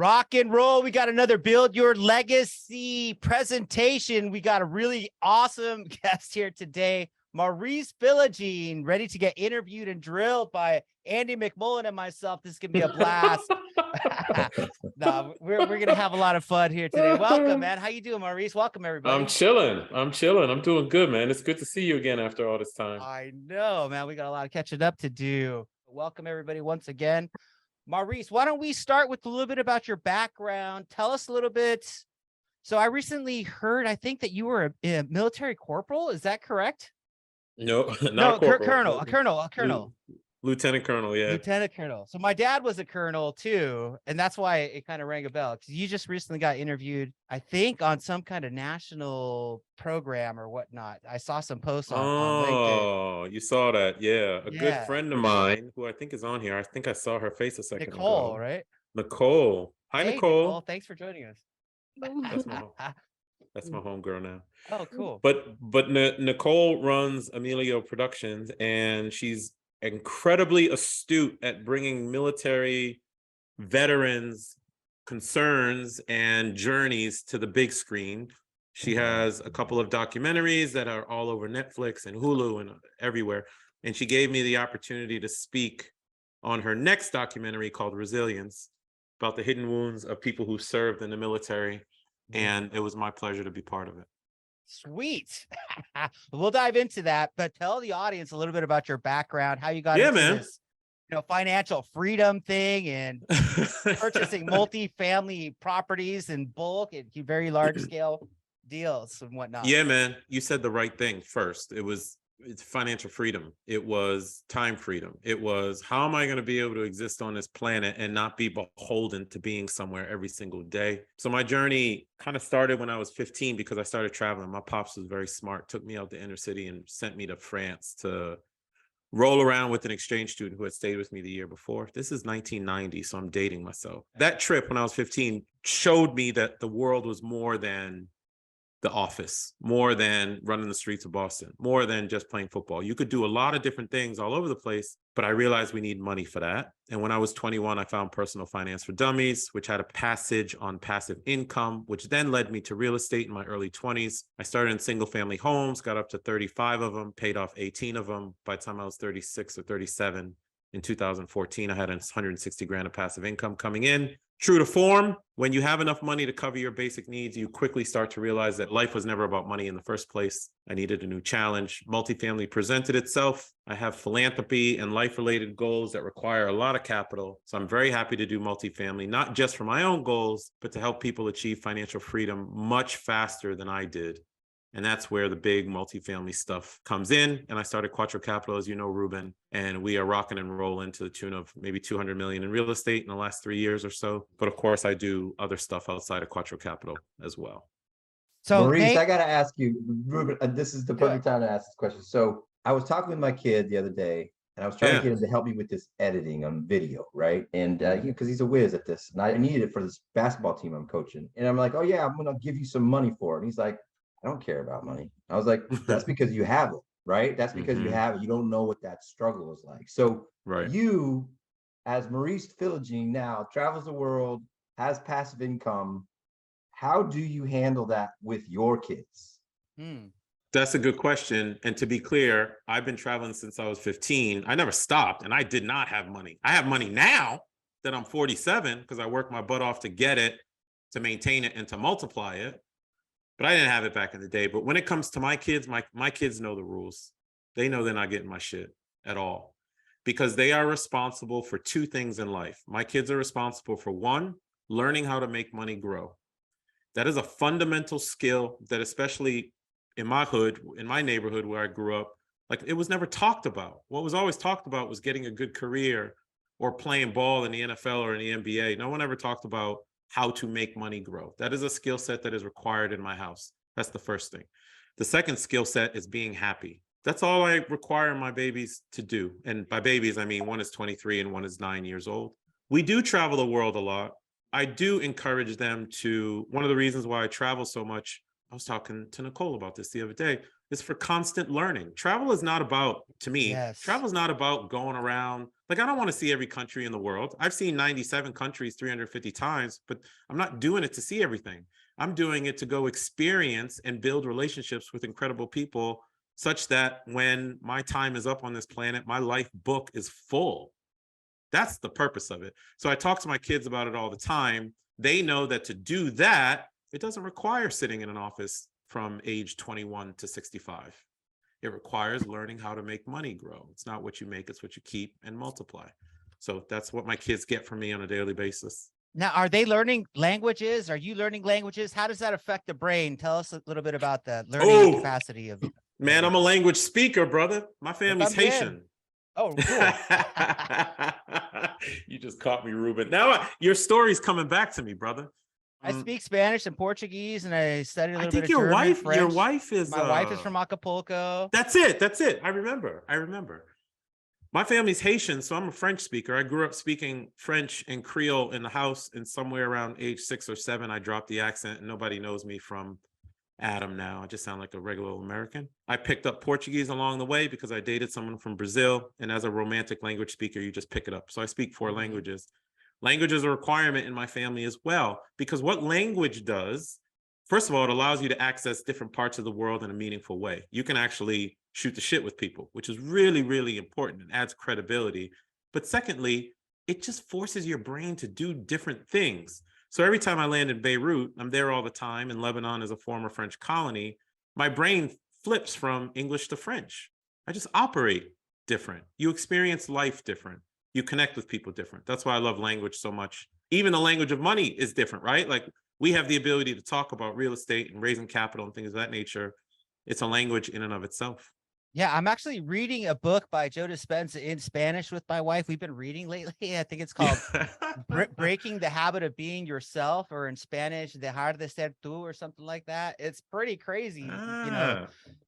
Rock and roll. We got another Build Your Legacy presentation. We got a really awesome guest here today, Maurice Philogene, ready to get interviewed and drilled by Andy McMullen and myself. This is gonna be a blast. No, we're gonna have a lot of fun here today. Welcome, man. How you doing, Maurice? Welcome, everybody. I'm chilling. I'm doing good, man. It's good to see you again after all this time. I know, man. We got a lot of catching up to do. Welcome, everybody, once again. Maurice, why don't we start with a little bit about your background? Tell us a little bit. So I recently heard, I think that you were a military corporal. Is that correct? No, not a colonel. Lieutenant colonel, yeah. Lieutenant colonel. So my dad was a colonel too, and that's why it kind of rang a bell, because you just recently got interviewed, I think, on some kind of national program or whatnot. I saw some posts on LinkedIn. Oh, you saw that. Yeah. A good friend of mine who I think is on here. I think I saw her face a second Nicole, ago. right? Nicole. Hi, hey, Nicole. Thanks for joining us. That's my homegirl now. Oh, cool. But Nicole runs Emilio Productions, and she's incredibly astute at bringing military veterans' concerns and journeys to the big screen. She has a couple of documentaries that are all over Netflix and Hulu and everywhere. And she gave me the opportunity to speak on her next documentary called Resilience, about the hidden wounds of people who served in the military. And it was my pleasure to be part of it. Sweet. We'll dive into that, but tell the audience a little bit about your background, how you got into this, financial freedom thing and purchasing multi-family properties in bulk and very large scale deals and whatnot. Yeah, man, you said the right thing first. It's financial freedom. It was time freedom. It was, how am I going to be able to exist on this planet and not be beholden to being somewhere every single day? So my journey kind of started when I was 15 because I started traveling. My pops was very smart, took me out the inner city and sent me to France to roll around with an exchange student who had stayed with me the year before. This is 1990, so I'm dating myself. That trip when I was 15 showed me that the world was more than the office, more than running the streets of Boston, more than just playing football. You could do a lot of different things all over the place, but I realized we need money for that. And when I was 21, I found Personal Finance for Dummies, which had a passage on passive income, which then led me to real estate in my early 20s. I started in single family homes, got up to 35 of them, paid off 18 of them. By the time I was 36 or 37, in 2014, I had 160 grand of passive income coming in. True to form, when you have enough money to cover your basic needs, you quickly start to realize that life was never about money in the first place. I needed a new challenge. Multifamily presented itself. I have philanthropy and life-related goals that require a lot of capital. So I'm very happy to do multifamily, not just for my own goals, but to help people achieve financial freedom much faster than I did. And that's where the big multifamily stuff comes in. And I started Quattro Capital, as you know, Ruben, and we are rocking and rolling to the tune of maybe 200 million in real estate in the last 3 years or so. But of course, I do other stuff outside of Quattro Capital as well. So Maurice, I got to ask you, Ruben, this is the perfect time to ask this question. So I was talking with my kid the other day, and I was trying to get him to help me with this editing on video, right? And because he's a whiz at this, and I needed it for this basketball team I'm coaching. And I'm like, oh yeah, I'm going to give you some money for it. And he's like, I don't care about money. I was like, that's because you have it, right? That's because you have it. You don't know what that struggle is like. So you, as Maurice Philogene now, travels the world, has passive income. How do you handle that with your kids? That's a good question. And to be clear, I've been traveling since I was 15. I never stopped, and I did not have money. I have money now that I'm 47 because I worked my butt off to get it, to maintain it, and to multiply it. But I didn't have it back in the day. But when it comes to my kids, my kids know the rules. They know they're not getting my shit at all, because they are responsible for two things in life. My kids are responsible for, one, learning how to make money grow. That is a fundamental skill that, especially in my hood, in my neighborhood where I grew up, like, it was never talked about. What was always talked about was getting a good career or playing ball in the NFL or in the NBA. No one ever talked about how to make money grow. That is a skill set that is required in my house. That's the first thing. The second skill set is being happy. That's all I require my babies to do. And by babies, I mean one is 23 and one is 9 years old. We do travel the world a lot. I do encourage them to, one of the reasons why I travel so much, I was talking to Nicole about this the other day. is for constant learning. Travel is not about, to me, Yes. travel is not about going around. Like, I don't want to see every country in the world. I've seen 97 countries 350 times, but I'm not doing it to see everything. I'm doing it to go experience and build relationships with incredible people, such that when my time is up on this planet, my life book is full. That's the purpose of it. So I talk to my kids about it all the time. They know that to do that, it doesn't require sitting in an office from age 21 to 65. It requires learning how to make money grow. It's not what you make, it's what you keep and multiply. So that's what my kids get from me on a daily basis. Now, are they learning languages? Are you learning languages? How does that affect the brain? Tell us a little bit about the learning capacity of. Man, I'm a language speaker, brother. My family's Haitian. Oh, cool. You just caught me, Ruben. Now your story's coming back to me, brother. I speak Spanish and Portuguese, and I studied a little bit of your German, wife, French. your wife is. My wife is from Acapulco. That's it. I remember. My family's Haitian, so I'm a French speaker. I grew up speaking French and Creole in the house, and somewhere around age 6 or 7, I dropped the accent, and nobody knows me from Adam now. I just sound like a regular American. I picked up Portuguese along the way because I dated someone from Brazil, and as a romantic language speaker, you just pick it up. So I speak 4 languages. Language is a requirement in my family as well, because what language does, first of all, it allows you to access different parts of the world in a meaningful way. You can actually shoot the shit with people, which is really, really important and adds credibility. But secondly, it just forces your brain to do different things. So every time I land in Beirut, I'm there all the time, and Lebanon is a former French colony. My brain flips from English to French. I just operate different. You experience life different. You connect with people different. That's why I love language so much. Even the language of money is different, right? Like, we have the ability to talk about real estate and raising capital and things of that nature. It's a language in and of itself. Yeah, I'm actually reading a book by Joe Dispenza in Spanish with my wife. We've been reading lately. I think it's called Breaking the Habit of Being Yourself, or in Spanish, Dejar de ser tú, or something like that. It's pretty crazy,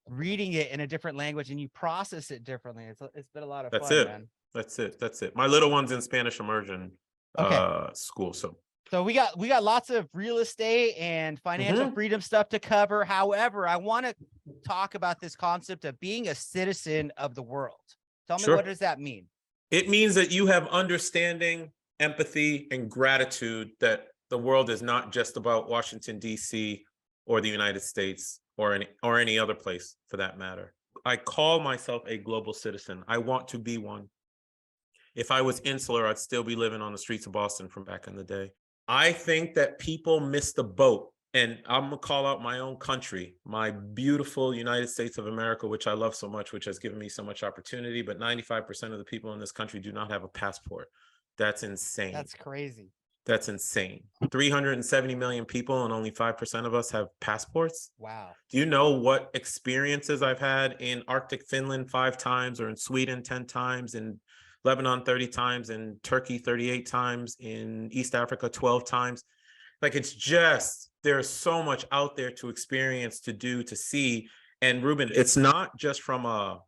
reading it in a different language, and you process it differently. It's been a lot of fun, man. That's it. My little one's in Spanish immersion school. So we got lots of real estate and financial freedom stuff to cover. However, I want to talk about this concept of being a citizen of the world. Tell me, what does that mean? It means that you have understanding, empathy, and gratitude that the world is not just about Washington, D.C. or the United States or any other place for that matter. I call myself a global citizen. I want to be one. If I was insular, I'd still be living on the streets of Boston from back in the day. I think that people miss the boat, and I'm gonna call out my own country, my beautiful United States of America, which I love so much, which has given me so much opportunity, but 95% of the people in this country do not have a passport. That's insane. That's crazy. That's insane. 370 million people and only 5% of us have passports. Wow. Do you know what experiences I've had in Arctic Finland 5 times, or in Sweden 10 times, in Lebanon 30 times, in Turkey 38 times, in East Africa 12 times? Like, it's just, there's so much out there to experience, to do, to see. And Ruben, it's not just from I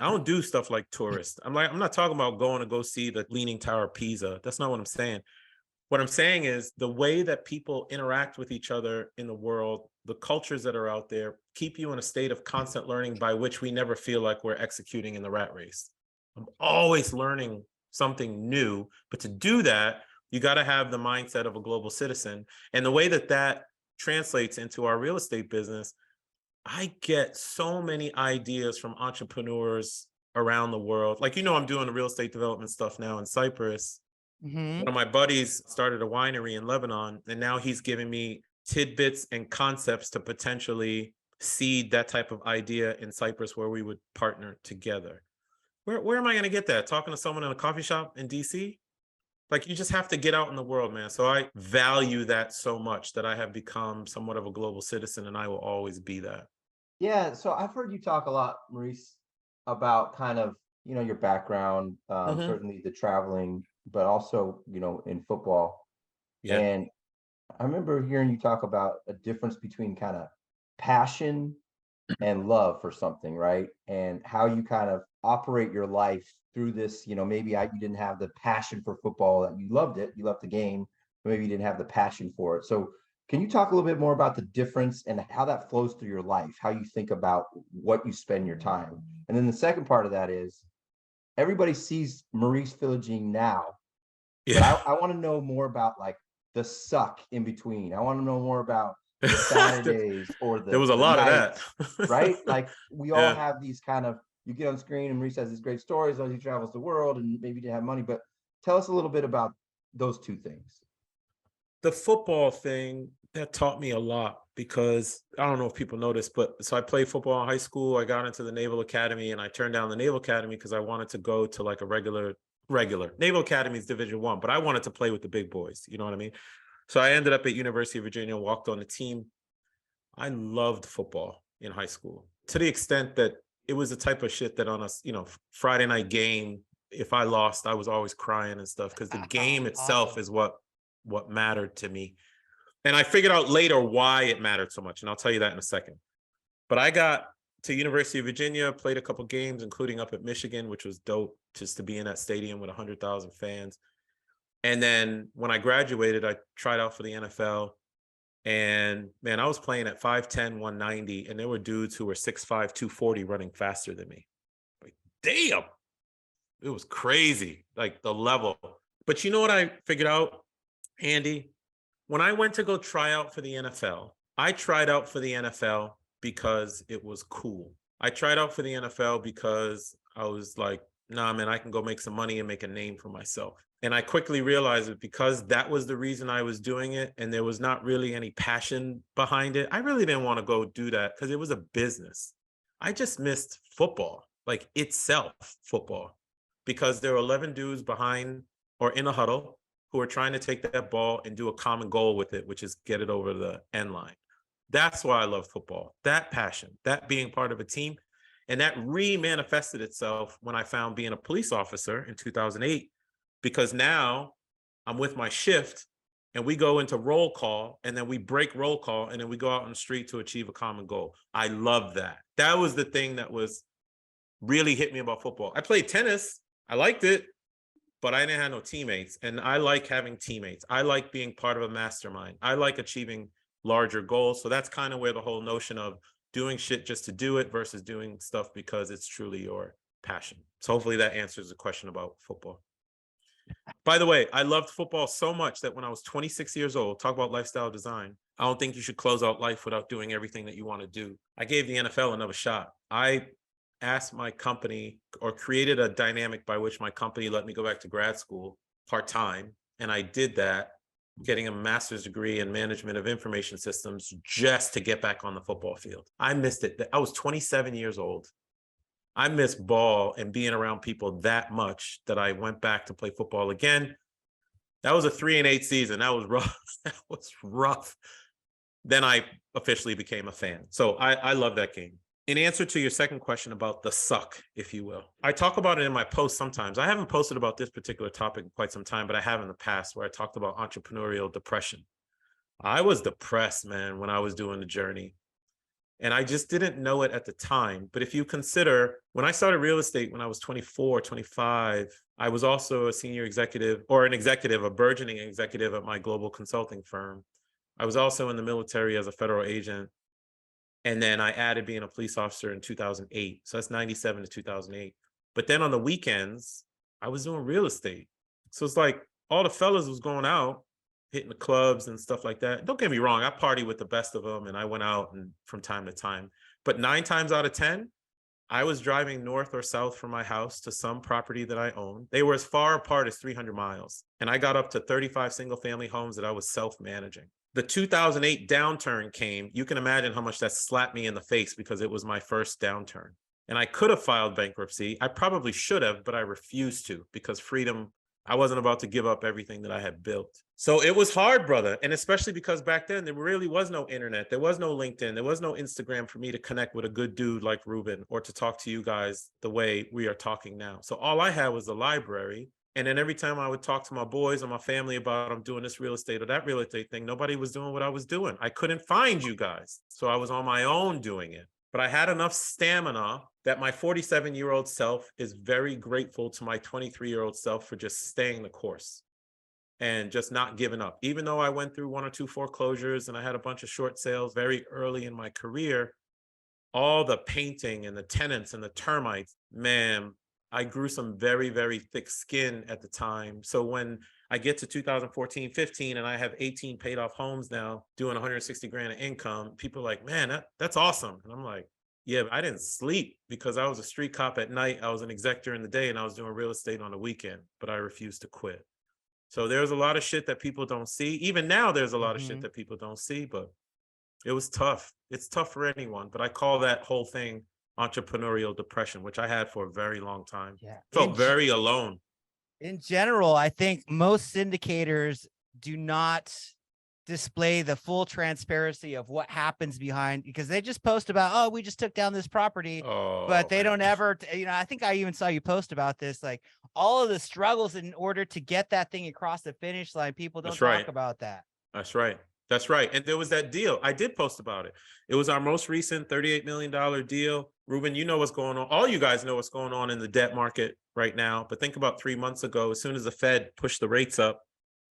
don't do stuff like tourists. I'm not talking about going to go see the Leaning Tower of Pisa. That's not what I'm saying. What I'm saying is the way that people interact with each other in the world, the cultures that are out there, keep you in a state of constant learning, by which we never feel like we're executing in the rat race. I'm always learning something new, but to do that, you got to have the mindset of a global citizen. And the way that translates into our real estate business, I get so many ideas from entrepreneurs around the world. Like, I'm doing the real estate development stuff now in Cyprus. One of my buddies started a winery in Lebanon, and now he's giving me tidbits and concepts to potentially seed that type of idea in Cyprus, where we would partner together. Where am I going to get that? Talking to someone in a coffee shop in DC? Like, you just have to get out in the world, man. So I value that so much that I have become somewhat of a global citizen, and I will always be that. Yeah. So I've heard you talk a lot, Maurice, about kind of, your background, certainly the traveling, but also, in football. Yeah. And I remember hearing you talk about a difference between kind of passion and love for something, right? And how you kind of operate your life through this, maybe you didn't have the passion for football, that you loved it, you loved the game, but maybe you didn't have the passion for it. So Can you talk a little bit more about the difference and how that flows through your life, how you think about what you spend your time? And then the second part of that is everybody sees Maurice Philogene now, but I want to know more about like the suck in between. I want to know more about the Saturdays or There was a the lot of nights, that. right? Like we all Yeah. have these kind of, you get on screen and Maurice has these great stories as he travels the world and maybe didn't have money, but tell us a little bit about those two things. The football thing, that taught me a lot because I don't know if people know this, but so I played football in high school. I got into the Naval Academy and I turned down the Naval Academy because I wanted to go to like a regular Naval Academy is Division I, but I wanted to play with the big boys. You know what I mean? So I ended up at University of Virginia, walked on the team. I loved football in high school to the extent that it was the type of shit that on a, Friday night game, if I lost, I was always crying and stuff because the game itself Awesome. is what mattered to me. And I figured out later why it mattered so much. And I'll tell you that in a second. But I got to University of Virginia, played a couple games, including up at Michigan, which was dope just to be in that stadium with 100,000 fans. And then when I graduated, I tried out for the NFL. And man, I was playing at 5'10", 190, and there were dudes who were 6'5", 240 running faster than me. Like, damn, it was crazy, like the level. But you know what I figured out, Andy? When I went to go try out for the NFL, I tried out for the NFL because it was cool. I tried out for the NFL because I was like, nah, man, I can go make some money and make a name for myself. And I quickly realized that because that was the reason I was doing it and there was not really any passion behind it, I really didn't want to go do that because it was a business. I just missed football, like itself, football, because there were 11 dudes behind or in a huddle who are trying to take that ball and do a common goal with it, which is get it over the end line. That's why I love football, that passion, that being part of a team. And that re-manifested itself when I found being a police officer in 2008, because now I'm with my shift and we go into roll call and then we break roll call and then we go out on the street to achieve a common goal. I love that. That was the thing that was really hit me about football. I played tennis. I liked it, but I didn't have no teammates. And I like having teammates. I like being part of a mastermind. I like achieving larger goals. So that's kind of where the whole notion of doing shit just to do it versus doing stuff because it's truly your passion. So hopefully that answers the question about football. By the way, I loved football so much that when I was 26 years old, talk about lifestyle design, I don't think you should close out life without doing everything that you want to do. I gave the NFL another shot. I asked my company or created a dynamic by which my company let me go back to grad school part-time. And I did that, getting a master's degree in management of information systems just to get back on the football field. I missed it. I was 27 years old. I missed ball and being around people that much that I went back to play football again. That was a 3-8 season. That was rough. That was rough. Then I officially became a fan. So I love that game. In answer to your second question about the suck, if you will, I talk about it in my posts sometimes. I haven't posted about this particular topic in quite some time, but I have in the past where I talked about entrepreneurial depression. I was depressed, man, when I was doing the journey. And I just didn't know it at the time. But if you consider, when I started real estate when I was 24, 25, I was also a senior executive or an executive, a burgeoning executive at my global consulting firm. I was also in the military as a federal agent. And then I added being a police officer in 2008. So that's 97 to 2008. But then on the weekends, I was doing real estate. So it's like all the fellas was going out, hitting the clubs and stuff like that. Don't get me wrong, I party with the best of them and I went out and from time to time. But 9 times out of 10, I was driving north or south from my house to some property that I owned. They were as far apart as 300 miles. And I got up to 35 single family homes that I was self-managing. The 2008 downturn came. You can imagine how much that slapped me in the face because it was my first downturn. And I could have filed bankruptcy. I probably should have, but I refused to because freedom, I wasn't about to give up everything that I had built. So it was hard, brother. And especially because back then there really was no internet. There was no LinkedIn. There was no Instagram for me to connect with a good dude like Ruben or to talk to you guys the way we are talking now. So all I had was the library. And then every time I would talk to my boys or my family about I'm doing this real estate or that real estate thing, nobody was doing what I was doing. I couldn't find you guys. So I was on my own doing it. But I had enough stamina that my 47-year-old self is very grateful to my 23-year-old self for just staying the course. and just not giving up. Even though I went through 1 or 2 foreclosures and I had a bunch of short sales very early in my career, all the painting and the tenants and the termites, man, I grew some very, very thick skin at the time. So when I get to 2014, 15, and I have 18 paid off homes now, doing 160 grand of income, people are like, man, that's awesome. And I'm like, yeah, I didn't sleep because I was a street cop at night. I was an exec during the day and I was doing real estate on the weekend, but I refused to quit. So there's a lot of shit that people don't see. Even now, there's a lot of shit that people don't see, but it was tough. It's tough for anyone, but I call that whole thing entrepreneurial depression, which I had for a very long time. Yeah. Felt very alone. In general, I think most syndicators do not display the full transparency of what happens behind, because they just post about, oh, we just took down this property, but they don't ever, I think I even saw you post about this, like all of the struggles in order to get that thing across the finish line. People don't talk about that. That's right. That's right. And there was that deal. I did post about it. It was our most recent $38 million deal. Ruben, you know what's going on. All you guys know what's going on in the debt market right now. But think about 3 months ago, as soon as the Fed pushed the rates up,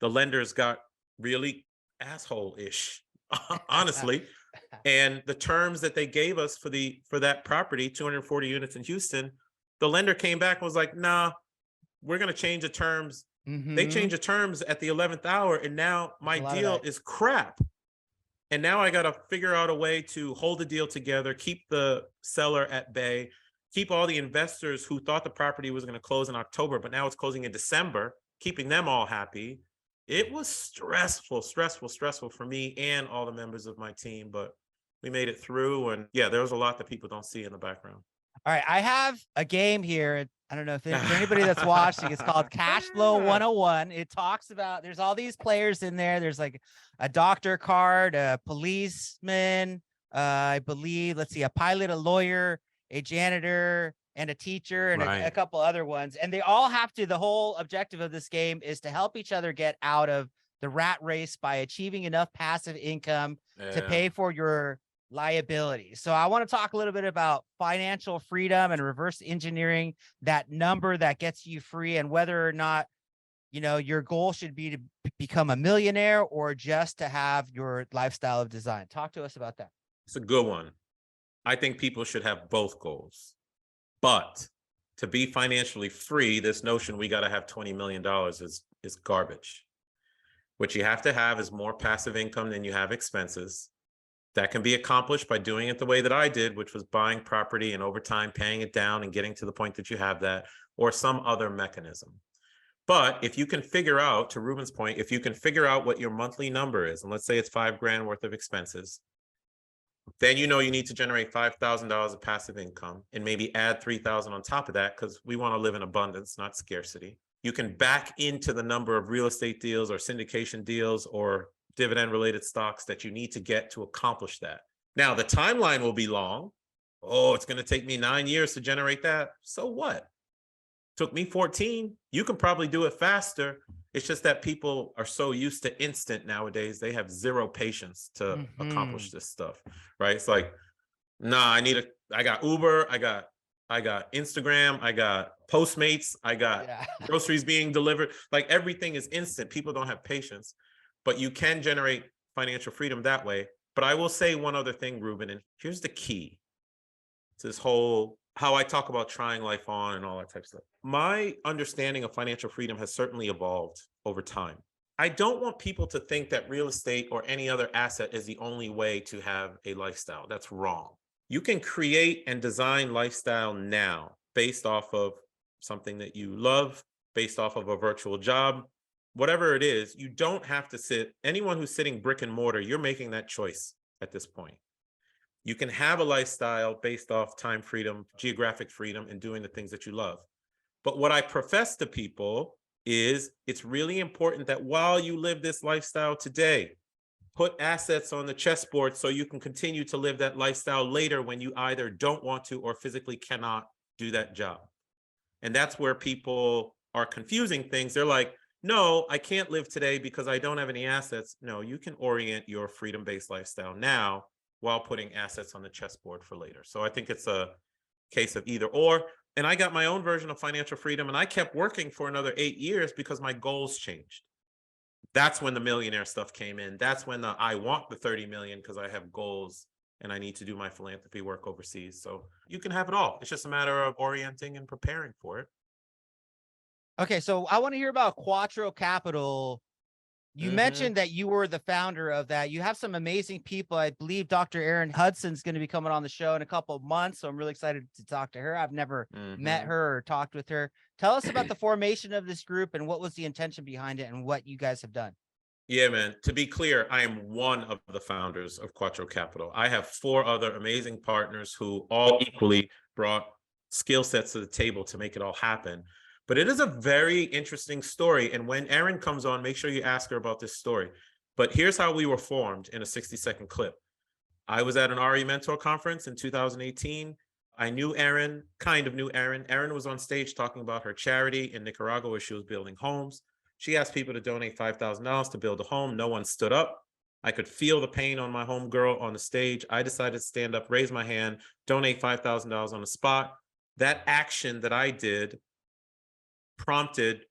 the lenders got really asshole-ish, honestly. And the terms that they gave us for that property, 240 units in Houston, the lender came back and was like, nah, we're going to change the terms. They changed the terms at the 11th hour, and now my deal is crap. And now I got to figure out a way to hold the deal together, keep the seller at bay, keep all the investors who thought the property was going to close in October, but now it's closing in December, keeping them all happy. It was stressful for me and all the members of my team, but we made it through. And yeah, there was a lot that people don't see in the background. All right, I have a game here. I don't know if for anybody that's watching, it's called Cash Flow 101. It talks about, there's all these players in there. There's like a doctor card, a policeman, I believe, let's see, a pilot, a lawyer, a janitor, and a teacher, and a couple other ones. And they all have to, the whole objective of this game is to help each other get out of the rat race by achieving enough passive income to pay for your liability. So I want to talk a little bit about financial freedom and reverse engineering that number that gets you free, and whether or not, your goal should be to become a millionaire or just to have your lifestyle of design. Talk to us about that. It's a good one. I think people should have both goals, but to be financially free, this notion we got to have $20 million is garbage. What you have to have is more passive income than you have expenses. That can be accomplished by doing it the way that I did, which was buying property and over time paying it down and getting to the point that you have that, or some other mechanism. But if you can figure out, to Ruben's point, if you can figure out what your monthly number is, and let's say it's $5 grand worth of expenses, then you need to generate $5,000 of passive income and maybe add $3,000 on top of that, because we want to live in abundance, not scarcity. You can back into the number of real estate deals or syndication deals or dividend related stocks that you need to get to accomplish that. Now, the timeline will be long. Oh, it's going to take me 9 years to generate that. So what? Took me 14. You can probably do it faster. It's just that people are so used to instant nowadays. They have zero patience to accomplish this stuff, right? It's like, nah, I got Uber, I got Instagram, I got Postmates, I got groceries being delivered. Like everything is instant. People don't have patience. But you can generate financial freedom that way. But I will say one other thing, Ruben, and here's the key to this whole, how I talk about trying life on and all that type of stuff. My understanding of financial freedom has certainly evolved over time. I don't want people to think that real estate or any other asset is the only way to have a lifestyle. That's wrong. You can create and design lifestyle now based off of something that you love, based off of a virtual job, whatever it is. You don't have to sit, anyone who's sitting brick and mortar, you're making that choice at this point. You can have a lifestyle based off time freedom, geographic freedom, and doing the things that you love. But what I profess to people is it's really important that while you live this lifestyle today, put assets on the chessboard so you can continue to live that lifestyle later when you either don't want to or physically cannot do that job. And that's where people are confusing things. They're like, no, I can't live today because I don't have any assets. No, you can orient your freedom-based lifestyle now while putting assets on the chessboard for later. So I think it's a case of either or. And I got my own version of financial freedom, and I kept working for another 8 years because my goals changed. That's when the millionaire stuff came in. That's when I want the 30 million because I have goals and I need to do my philanthropy work overseas. So you can have it all. It's just a matter of orienting and preparing for it. Okay, so I want to hear about Quattro Capital. You mentioned that you were the founder of that. You have some amazing people. I believe Dr. Erin Hudson's going to be coming on the show in a couple of months. So I'm really excited to talk to her. I've never met her or talked with her. Tell us about the formation of this group and what was the intention behind it and what you guys have done. Yeah, man. To be clear, I am one of the founders of Quattro Capital. I have 4 other amazing partners who all equally brought skill sets to the table to make it all happen. But it is a very interesting story. And when Erin comes on, make sure you ask her about this story. But here's how we were formed in a 60-second clip. I was at an RE Mentor conference in 2018. I knew Erin, kind of knew Erin. Erin was on stage talking about her charity in Nicaragua where she was building homes. She asked people to donate $5,000 to build a home. No one stood up. I could feel the pain on my homegirl on the stage. I decided to stand up, raise my hand, donate $5,000 on the spot. That action that I did prompted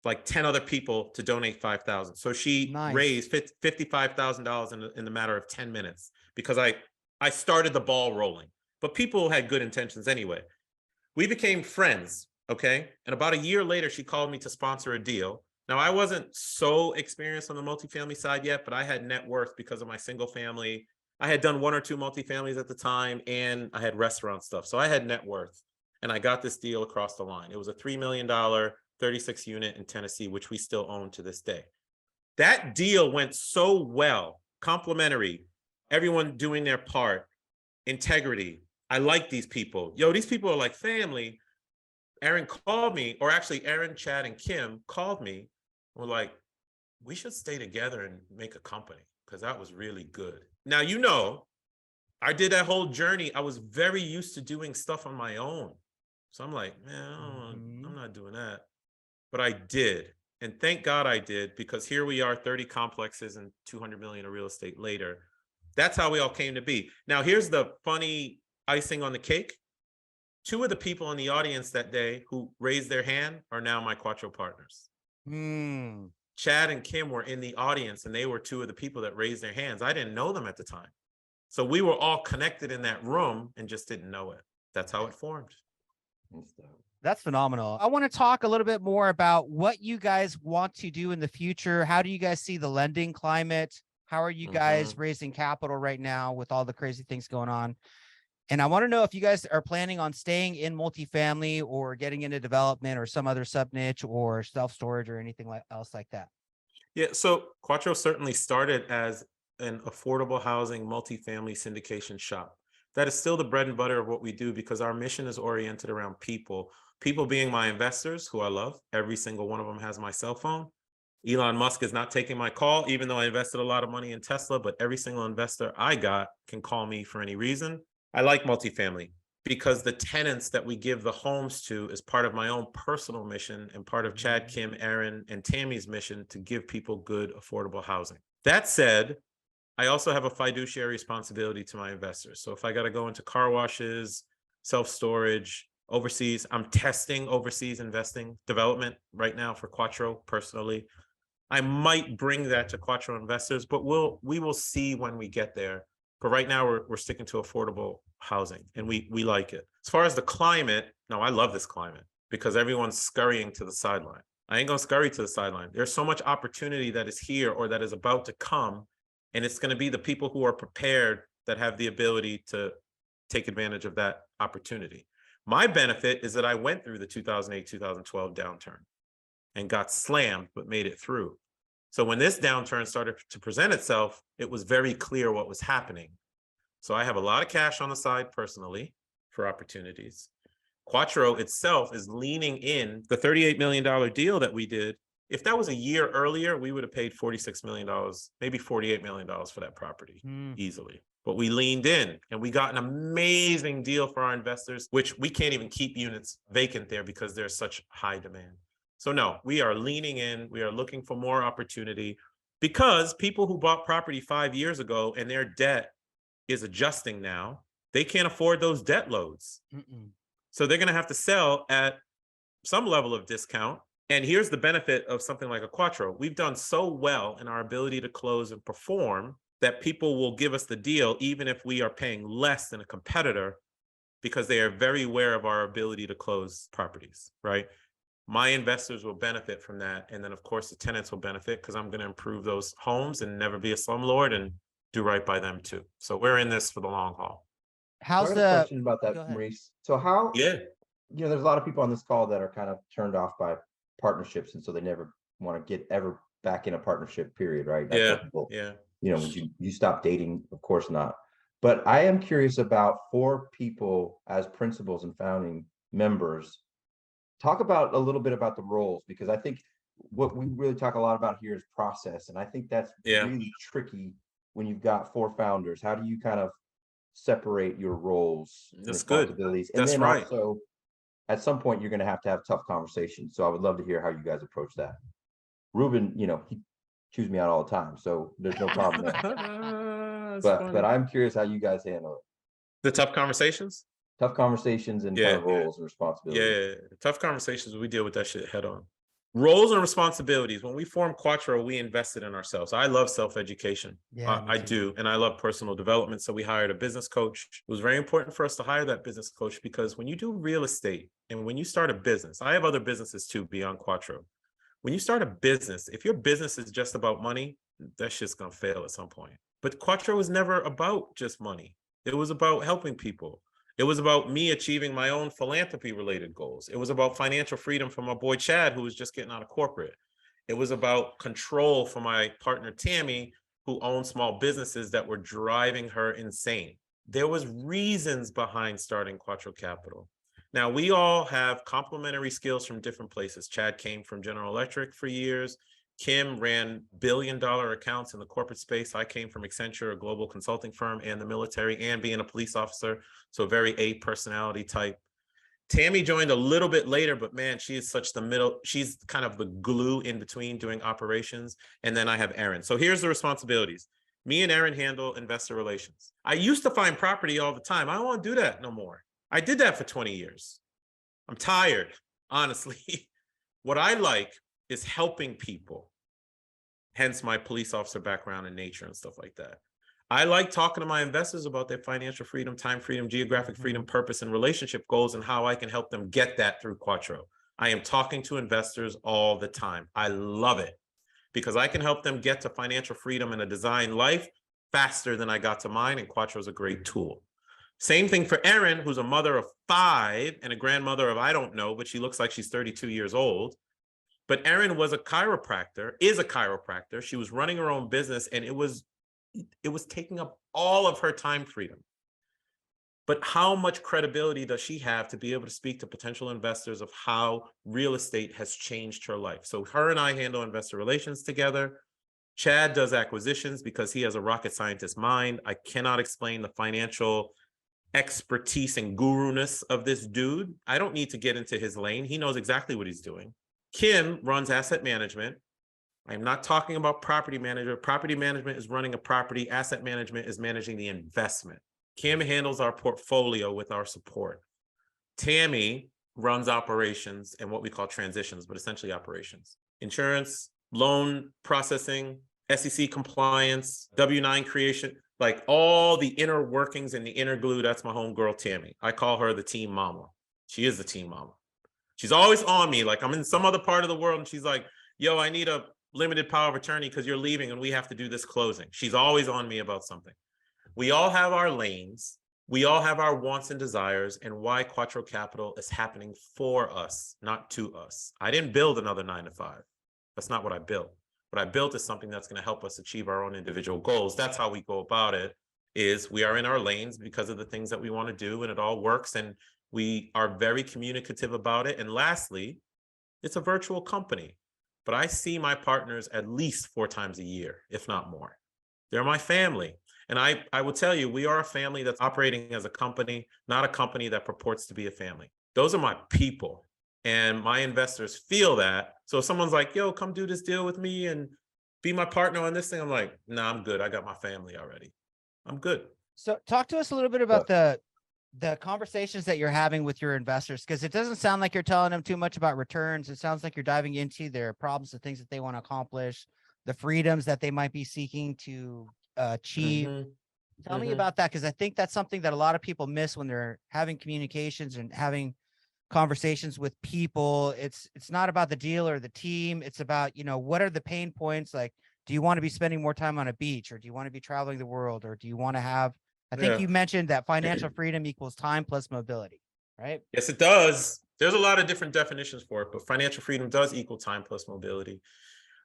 like 10 other people to donate $5,000. So she raised $55,000 in the matter of 10 minutes because I started the ball rolling. But people had good intentions anyway. We became friends, okay? And about a year later, she called me to sponsor a deal. Now, I wasn't so experienced on the multifamily side yet, but I had net worth because of my single family. I had done 1 or 2 multifamilies at the time, and I had restaurant stuff. So I had net worth, and I got this deal across the line. It was a $3 million, 36 unit in Tennessee, which we still own to this day. That deal went so well, complimentary, everyone doing their part, integrity. I like these people. Yo, these people are like family. Erin called me, or actually Erin, Chad, and Kim called me. Were like, we should stay together and make a company because that was really good. Now, you know, I did that whole journey. I was very used to doing stuff on my own. So I'm like, man, I'm not doing that. But I did. And thank God I did, because here we are, 30 complexes and 200 million of real estate later. That's how we all came to be. Now, here's the funny icing on the cake. 2 of the people in the audience that day who raised their hand are now my Quattro partners. Chad and Kim were in the audience, and they were 2 of the people that raised their hands. I didn't know them at the time. So we were all connected in that room and just didn't know it. That's how it formed. That's phenomenal. I want to talk a little bit more about what you guys want to do in the future. How do you guys see the lending climate? How are you guys raising capital right now with all the crazy things going on? And I want to know if you guys are planning on staying in multifamily or getting into development or some other sub niche or self-storage or anything else like that. Yeah, so Quattro certainly started as an affordable housing multifamily syndication shop. That is still the bread and butter of what we do, because our mission is oriented around people. People being my investors, who I love. Every single one of them has my cell phone. Elon Musk is not taking my call, even though I invested a lot of money in Tesla, but every single investor I got can call me for any reason. I like multifamily because the tenants that we give the homes to is part of my own personal mission and part of Chad, Kim, Erin, and Tammy's mission to give people good, affordable housing. That said, I also have a fiduciary responsibility to my investors. So if I got to go into car washes, self-storage, overseas, I'm testing overseas investing development right now for Quattro personally. I might bring that to Quattro investors, but we will see when we get there. But right now we're sticking to affordable housing, and we like it. As far as the climate, no, I love this climate because everyone's scurrying to the sideline. I ain't gonna scurry to the sideline. There's so much opportunity that is here or that is about to come, and it's gonna be the people who are prepared that have the ability to take advantage of that opportunity. My benefit is that I went through the 2008-2012 downturn and got slammed, but made it through. So when this downturn started to present itself, it was very clear what was happening. So I have a lot of cash on the side personally for opportunities. Quattro itself is leaning in. The $38 million deal that we did, if that was a year earlier, we would have paid $46 million, maybe $48 million for that property easily. But we leaned in and we got an amazing deal for our investors, which we can't even keep units vacant there because there's such high demand. So no, we are leaning in. We are looking for more opportunity because people who bought property 5 years ago and their debt is adjusting now, they can't afford those debt loads. So they're going to have to sell at some level of discount And here's the benefit of something like a Quattro. We've done so well in our ability to close and perform that people will give us the deal, even if we are paying less than a competitor, because they are very aware of our ability to close properties, right? My investors will benefit from that. And then, of course, the tenants will benefit because I'm going to improve those homes and never be a slumlord and do right by them too. So we're in this for the long haul. How's I got a question about that, Maurice. So how, Yeah. There's a lot of people on this call that are kind of turned off by partnerships, and so they never want to get ever back in a partnership, period, right? I tell people, would you stop dating? Of course not. But I am curious about, for people as principals and founding members, talk about a little bit about the roles, because I think what we really talk a lot about here is process. And I think that's really tricky when you've got 4 founders. How do you kind of separate your roles and responsibilities? And then also, at some point, you're going to have tough conversations. So I would love to hear how you guys approach that. Ruben, he chews me out all the time, so there's no problem there. But I'm curious how you guys handle it. The tough conversations? Tough conversations and kind of roles and responsibilities. Yeah, tough conversations. We deal with that shit head on. Roles and responsibilities. When we formed Quattro, we invested in ourselves. I love self-education. I do. And I love personal development. So we hired a business coach. It was very important for us to hire that business coach, because when you do real estate and when you start a business, I have other businesses too beyond Quattro. When you start a business, if your business is just about money, that shit's going to fail at some point. But Quattro was never about just money. It was about helping people. It was about me achieving my own philanthropy related goals. It was about financial freedom for my boy Chad, who was just getting out of corporate. It was about control for my partner Tammy, who owned small businesses that were driving her insane. There was reasons behind starting Quattro Capital. Now, we all have complementary skills from different places. Chad came from General Electric for years. Kim ran billion-dollar accounts in the corporate space. I came from Accenture, a global consulting firm, and the military, and being a police officer, so very A personality type. Tammy joined a little bit later, but man, she is such the middle. She's kind of the glue in between doing operations. And then I have Erin. So here's the responsibilities. Me and Erin handle investor relations. I used to find property all the time. I don't want to do that no more. I did that for 20 years. I'm tired, honestly. What I like is helping people, hence my police officer background in nature and stuff like that. I like talking to my investors about their financial freedom, time freedom, geographic freedom, purpose, and relationship goals, and how I can help them get that through Quattro. I am talking to investors all the time. I love it because I can help them get to financial freedom and a designed life faster than I got to mine, and Quattro is a great tool. Same thing for Erin, who's a mother of 5 and a grandmother of, I don't know, but she looks like she's 32 years old. But Erin was a chiropractor, is a chiropractor. She was running her own business, and it was taking up all of her time freedom. But how much credibility does she have to be able to speak to potential investors of how real estate has changed her life? So her and I handle investor relations together. Chad does acquisitions because he has a rocket scientist mind. I cannot explain the financial expertise and guru-ness of this dude. I don't need to get into his lane. He knows exactly what he's doing. Kim runs asset management. I'm not talking about property manager. Property management is running a property. Asset management is managing the investment. Kim handles our portfolio with our support. Tammy runs operations and what we call transitions, but essentially operations. Insurance, loan processing, SEC compliance, W-9 creation, like all the inner workings and the inner glue. That's my homegirl, Tammy. I call her the team mama. She is the team mama. She's always on me. Like I'm in some other part of the world and she's like, yo, I need a limited power of attorney because you're leaving and we have to do this closing. She's always on me about something. We all have our lanes. We all have our wants and desires, and why Quattro Capital is happening for us, not to us. I didn't build another 9-to-5. That's not what I built. What I built is something that's going to help us achieve our own individual goals. That's how we go about it, is we are in our lanes because of the things that we want to do, and it all works, and we are very communicative about it. And lastly, it's a virtual company, but I see my partners at least 4 times a year, if not more. They're my family. And I will tell you, we are a family that's operating as a company, not a company that purports to be a family. Those are my people. And my investors feel that. So if someone's like, yo, come do this deal with me and be my partner on this thing, I'm like, nah, I'm good. I got my family already. I'm good. So talk to us a little bit about the the conversations that you're having with your investors, because it doesn't sound like you're telling them too much about returns. It sounds like you're diving into their problems, the things that they want to accomplish, the freedoms that they might be seeking to achieve. Tell me about that, because I think that's something that a lot of people miss when they're having communications and having conversations with people. It's not about the deal or the team. It's about, you know, what are the pain points? Like, do you want to be spending more time on a beach, or do you want to be traveling the world, or do you want to have, I think you mentioned that financial freedom equals time plus mobility, right? Yes, it does. There's a lot of different definitions for it, but financial freedom does equal time plus mobility.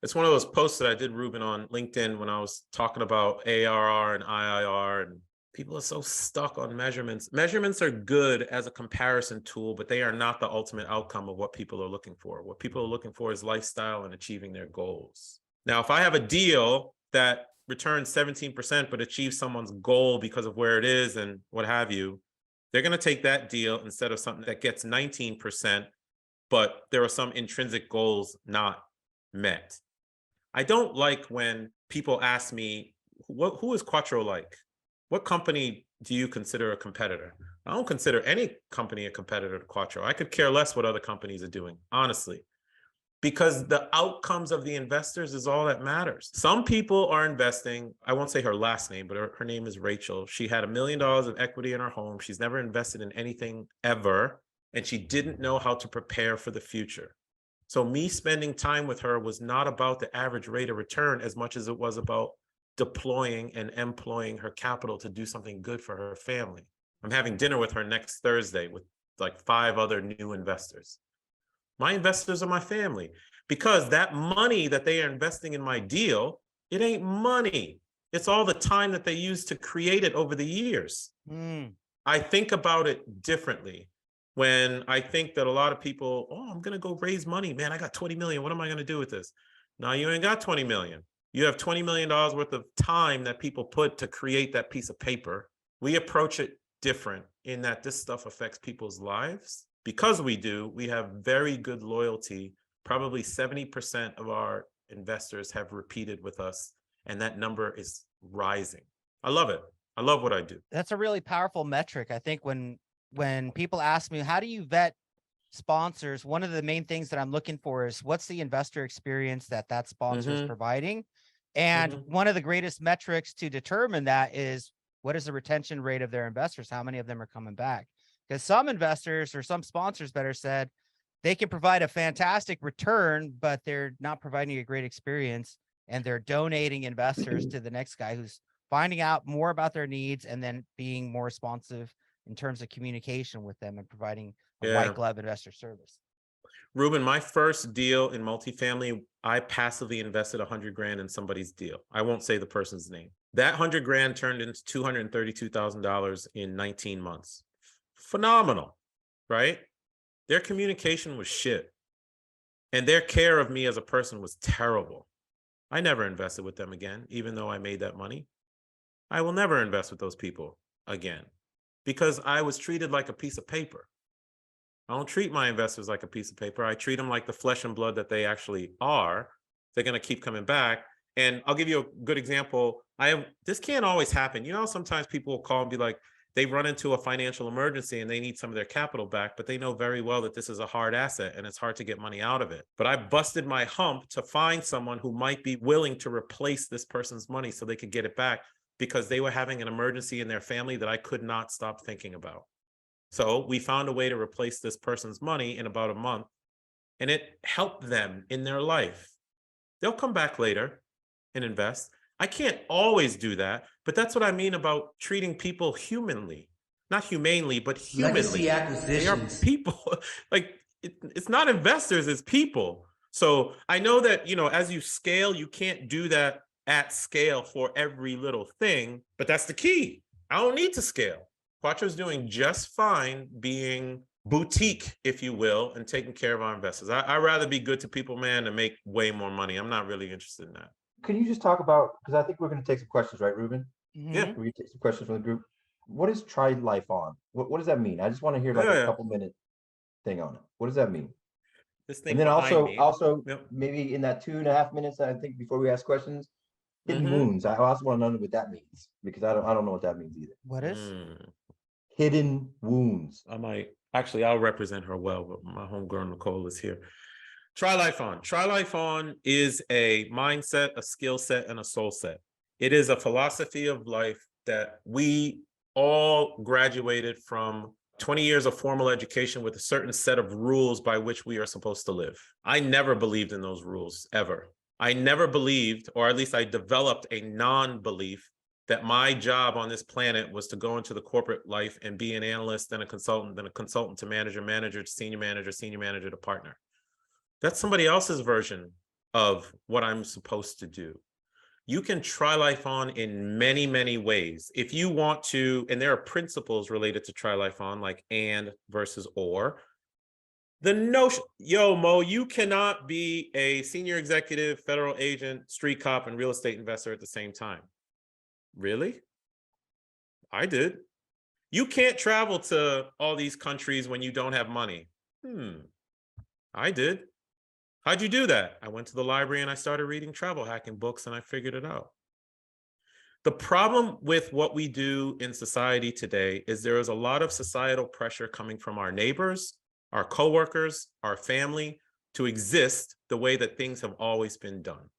It's one of those posts that I did, Ruben, on LinkedIn when I was talking about ARR and IIR, and people are so stuck on measurements. Measurements are good as a comparison tool, but they are not the ultimate outcome of what people are looking for. What people are looking for is lifestyle and achieving their goals. Now, if I have a deal that returns 17%, but achieves someone's goal because of where it is and what have you, they're going to take that deal instead of something that gets 19%, but there are some intrinsic goals not met. I don't like when people ask me, who is Quattro like? What company do you consider a competitor? I don't consider any company a competitor to Quattro. I could care less what other companies are doing, honestly, because the outcomes of the investors is all that matters. Some people are investing, I won't say her last name, but her name is Rachel. She had $1 million of equity in her home. She's never invested in anything ever, and she didn't know how to prepare for the future. So me spending time with her was not about the average rate of return as much as it was about deploying and employing her capital to do something good for her family. I'm having dinner with her next Thursday with like 5 other new investors. My investors are my family, because that money that they are investing in my deal, it ain't money. It's all the time that they use to create it over the years. I think about it differently. When I think that a lot of people, oh, I'm going to go raise money, man, I got 20 million. What am I going to do with this? No, you ain't got 20 million. You have $20 million worth of time that people put to create that piece of paper. We approach it different in that this stuff affects people's lives. Because we do, we have very good loyalty. Probably 70% of our investors have repeated with us, and that number is rising. I love it. I love what I do. That's a really powerful metric. I think when people ask me, how do you vet sponsors? One of the main things that I'm looking for is, what's the investor experience that sponsor is providing? And one of the greatest metrics to determine that is, what is the retention rate of their investors? How many of them are coming back? Because some investors, or some sponsors better said, they can provide a fantastic return, but they're not providing a great experience, and they're donating investors to the next guy who's finding out more about their needs and then being more responsive in terms of communication with them and providing a white glove investor service. Ruben, my first deal in multifamily, I passively invested 100 grand in somebody's deal. I won't say the person's name. That 100 grand turned into $232,000 in 19 months. Phenomenal, right? Their communication was shit, and their care of me as a person was terrible. I never invested with them again, even though I made that money. I will never invest with those people again, because I was treated like a piece of paper. I don't treat my investors like a piece of paper. I treat them like the flesh and blood that they actually are. They're going to keep coming back. And I'll give you a good example. This can't always happen. You know, sometimes people will call and be like, they run into a financial emergency and they need some of their capital back, but they know very well that this is a hard asset and it's hard to get money out of it. But I busted my hump to find someone who might be willing to replace this person's money so they could get it back, because they were having an emergency in their family that I could not stop thinking about. So we found a way to replace this person's money in about a month, and it helped them in their life. They'll come back later and invest. I can't always do that, but that's what I mean about treating people humanly. Not humanely, but humanly. Legacy acquisitions. They are people. Like, it's not investors, it's people. So I know that, you know, as you scale, you can't do that at scale for every little thing, but that's the key. I don't need to scale. Quattro's doing just fine being boutique, if you will, and taking care of our investors. I'd rather be good to people, man, and make way more money. I'm not really interested in that. Can you just talk about, because I think we're going to take some questions, right, Ruben? Yeah. We take some questions from the group. What is Try Life On? What does that mean? I just want to hear like a couple minute thing on it. What does that mean? This thing, and then also yep, maybe in that 2.5 minutes, I think, before we ask questions, hidden wounds. I also want to know what that means, because I don't know what that means either. What is? Hidden wounds. I'll represent her well, but my homegirl Nicole is here. Try Life On. Try Life On is a mindset, a skill set, and a soul set. It is a philosophy of life that we all graduated from 20 years of formal education with a certain set of rules by which we are supposed to live. I never believed in those rules, ever. I never believed, or at least I developed a non-belief that my job on this planet was to go into the corporate life and be an analyst and a consultant to manager, manager to senior manager to partner. That's somebody else's version of what I'm supposed to do. You can try life on in many, many ways. If you want to, and there are principles related to try life on, like and versus or. The notion, yo, Mo, you cannot be a senior executive, federal agent, street cop, and real estate investor at the same time. Really? I did. You can't travel to all these countries when you don't have money. I did. How'd you do that? I went to the library and I started reading travel hacking books and I figured it out. The problem with what we do in society today is there is a lot of societal pressure coming from our neighbors, our coworkers, our family to exist the way that things have always been done.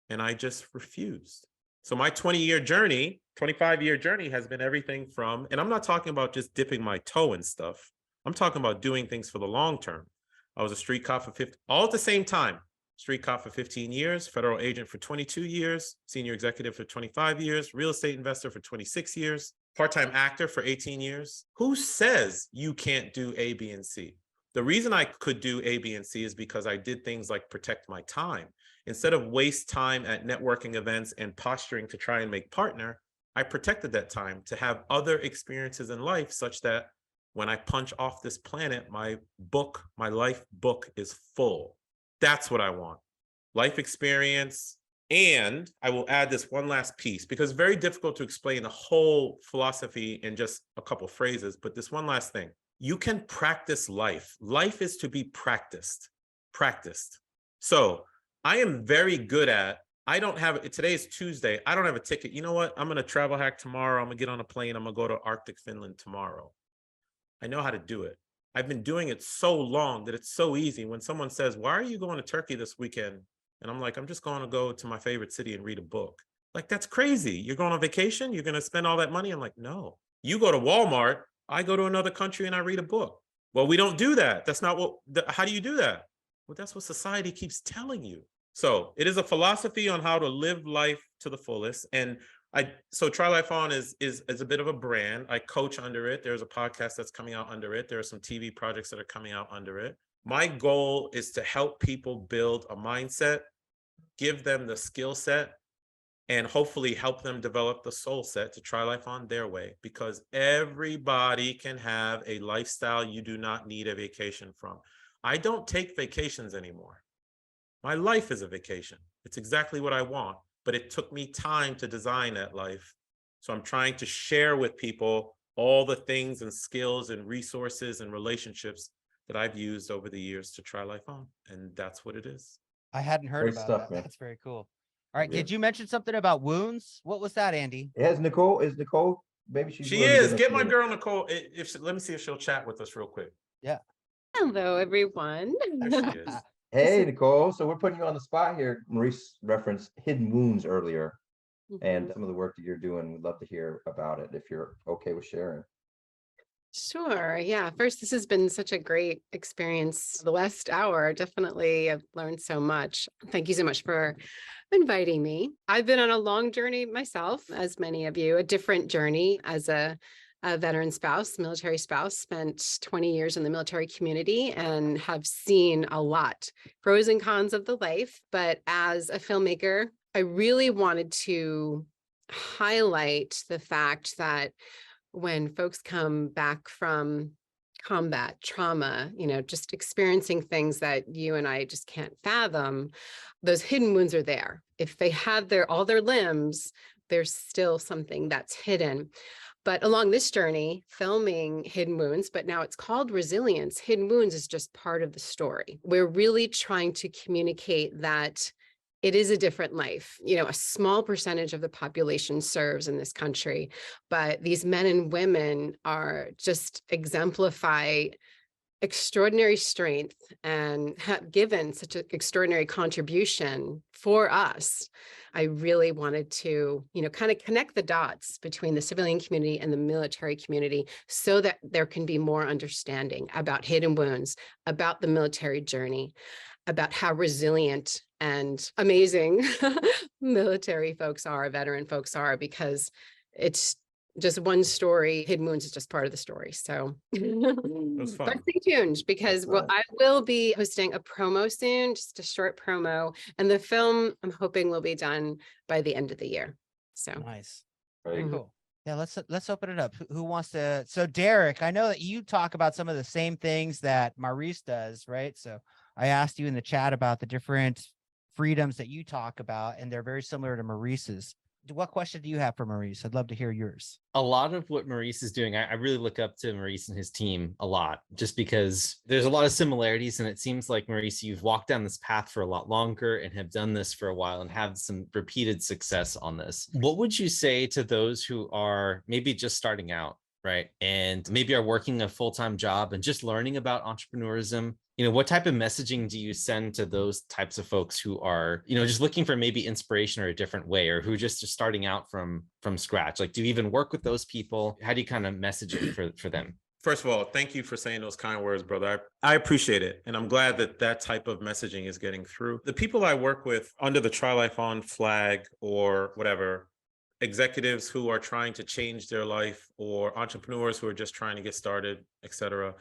And I just refused. So my 25-year journey has been everything from, and I'm not talking about just dipping my toe in stuff. I'm talking about doing things for the long term. I was a street cop for all at the same time. Street cop for 15 years, federal agent for 22 years, senior executive for 25 years, real estate investor for 26 years, part-time actor for 18 years. Who says you can't do A, B, and C? The reason I could do A, B, and C is because I did things like protect my time. Instead of waste time at networking events and posturing to try and make partner, I protected that time to have other experiences in life such that when I punch off this planet, my life book is full. That's what I want. Life experience. And I will add this one last piece because it's very difficult to explain the whole philosophy in just a couple phrases, but this one last thing. You can practice life. Life is to be practiced. So I am very good at, today is Tuesday. I don't have a ticket. You know what? I'm going to travel hack tomorrow. I'm going to get on a plane. I'm going to go to Arctic Finland tomorrow. I know how to do it. I've been doing it so long that it's so easy. When someone says, why are you going to Turkey this weekend? And I'm like, I'm just going to go to my favorite city and read a book. Like, that's crazy. You're going on vacation? You're going to spend all that money? I'm like, no. You go to Walmart. I go to another country and I read a book. Well, we don't do that. That's not how do you do that? Well, that's what society keeps telling you. So it is a philosophy on how to live life to the fullest. And so Try Life On is a bit of a brand. I coach under it. There's a podcast that's coming out under it. There are some TV projects that are coming out under it. My goal is to help people build a mindset, give them the skill set, and hopefully help them develop the soul set to try life on their way, because everybody can have a lifestyle you do not need a vacation from. I don't take vacations anymore. My life is a vacation. It's exactly what I want, but it took me time to design that life. So I'm trying to share with people all the things and skills and resources and relationships that I've used over the years to try life on. And that's what it is. I hadn't heard Great about stuff, that. man. That's very cool. All right. Yeah. Did you mention something about wounds? What was that, Andy? Is Nicole? Maybe she's. She is. Get my girl Nicole. Let me see if she'll chat with us real quick. Yeah. Hello, everyone. There she is. Hey, Nicole. So we're putting you on the spot here. Maurice referenced hidden wounds earlier, and some of the work that you're doing. We'd love to hear about it if you're okay with sharing. Sure. Yeah. First, this has been such a great experience. The last hour, definitely, I've learned so much. Thank you so much for inviting me. I've been on a long journey myself, as many of you, a different journey as a veteran spouse, military spouse, spent 20 years in the military community and have seen a lot, pros and cons of the life. But as a filmmaker, I really wanted to highlight the fact that when folks come back from combat, trauma, just experiencing things that you and I just can't fathom, those hidden wounds are there. If they had all their limbs, there's still something that's hidden. But along this journey, filming hidden wounds, but now it's called resilience. Hidden wounds is just part of the story. We're really trying to communicate that it is a different life. You know, a small percentage of the population serves in this country, but these men and women are just exemplify extraordinary strength and have given such an extraordinary contribution for us. I really wanted to, you know, kind of connect the dots between the civilian community and the military community so that there can be more understanding about hidden wounds, about the military journey, about how resilient and amazing military folks are, veteran folks are, because it's just one story. Hidden wounds is just part of the story. So but stay tuned, because I will be hosting a promo soon, just a short promo, and the film I'm hoping will be done by the end of the year. So nice. Very cool. Yeah, let's open it up. Who wants to? So Derek, I know that you talk about some of the same things that Maurice does, right? So I asked you in the chat about the different freedoms that you talk about, and they're very similar to Maurice's. What question do you have for Maurice? I'd love to hear yours. A lot of what Maurice is doing, I really look up to Maurice and his team a lot, just because there's a lot of similarities. And it seems like, Maurice, you've walked down this path for a lot longer and have done this for a while and have some repeated success on this. What would you say to those who are maybe just starting out, right? And maybe are working a full-time job and just learning about entrepreneurism? You know, what type of messaging do you send to those types of folks who are, you know, just looking for maybe inspiration or a different way, or who just are starting out from scratch? Like, do you even work with those people? How do you kind of message it for them? First of all, thank you for saying those kind words, brother. I appreciate it. And I'm glad that that type of messaging is getting through. The people I work with under the Try Life On flag or whatever, executives who are trying to change their life, or entrepreneurs who are just trying to get started, etc.,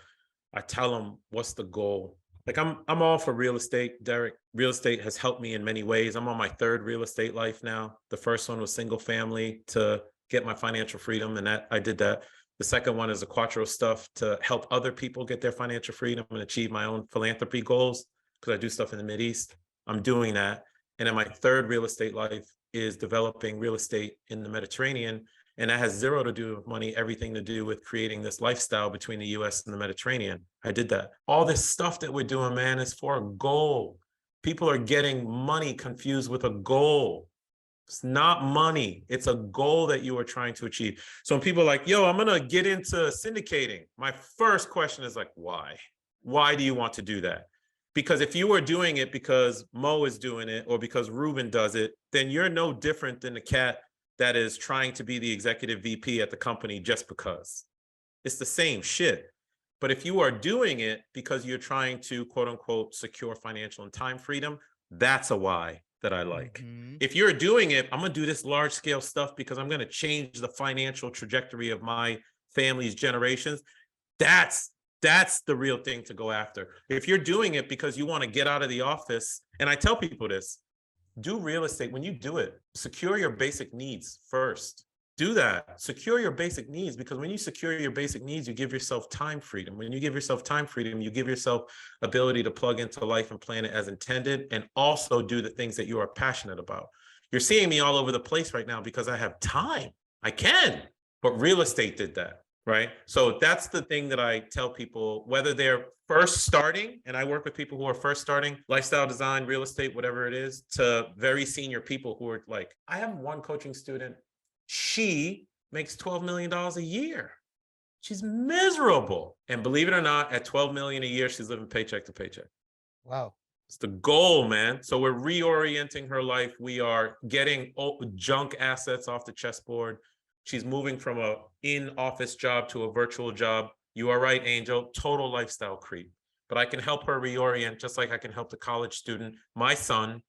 I tell them, what's the goal? Like, I'm all for real estate, Derek. Real estate has helped me in many ways. I'm on my third real estate life now. The first one was single family to get my financial freedom, and that I did that. The second one is the Quattro stuff to help other people get their financial freedom and achieve my own philanthropy goals, because I do stuff in the Mideast. I'm doing that. And then my third real estate life is developing real estate in the Mediterranean. And that has zero to do with money, everything to do with creating this lifestyle between the US and the Mediterranean. I did that. All this stuff that we're doing, man, is for a goal. People are getting money confused with a goal. It's not money. It's a goal that you are trying to achieve. So when people are like, yo, I'm going to get into syndicating, my first question is like, why? Why do you want to do that? Because if you were doing it because Mo is doing it or because Ruben does it, then you're no different than the cat that is trying to be the executive VP at the company just because. It's the same shit. But if you are doing it because you're trying to, quote unquote, secure financial and time freedom, that's a why that I like. Mm-hmm. If you're doing it, I'm going to do this large scale stuff because I'm going to change the financial trajectory of my family's generations. That's the real thing to go after. If you're doing it because you want to get out of the office, and I tell people this, do real estate. When you do it, secure your basic needs first. Do that. Secure your basic needs, because when you secure your basic needs, you give yourself time freedom. When you give yourself time freedom, you give yourself ability to plug into life and plan it as intended, and also do the things that you are passionate about. You're seeing me all over the place right now because I have time. I can, but real estate did that, right? So that's the thing that I tell people, whether they're first starting, and I work with people who are first starting, lifestyle design, real estate, whatever it is, to very senior people who are like, I have one coaching student. She makes $12 million a year. She's miserable. And believe it or not, at $12 million a year, she's living paycheck to paycheck. Wow. It's the goal, man. So we're reorienting her life. We are getting junk assets off the chessboard. She's moving from a in-office job to a virtual job. You are right, Angel, total lifestyle creep. But I can help her reorient, just like I can help the college student, my son,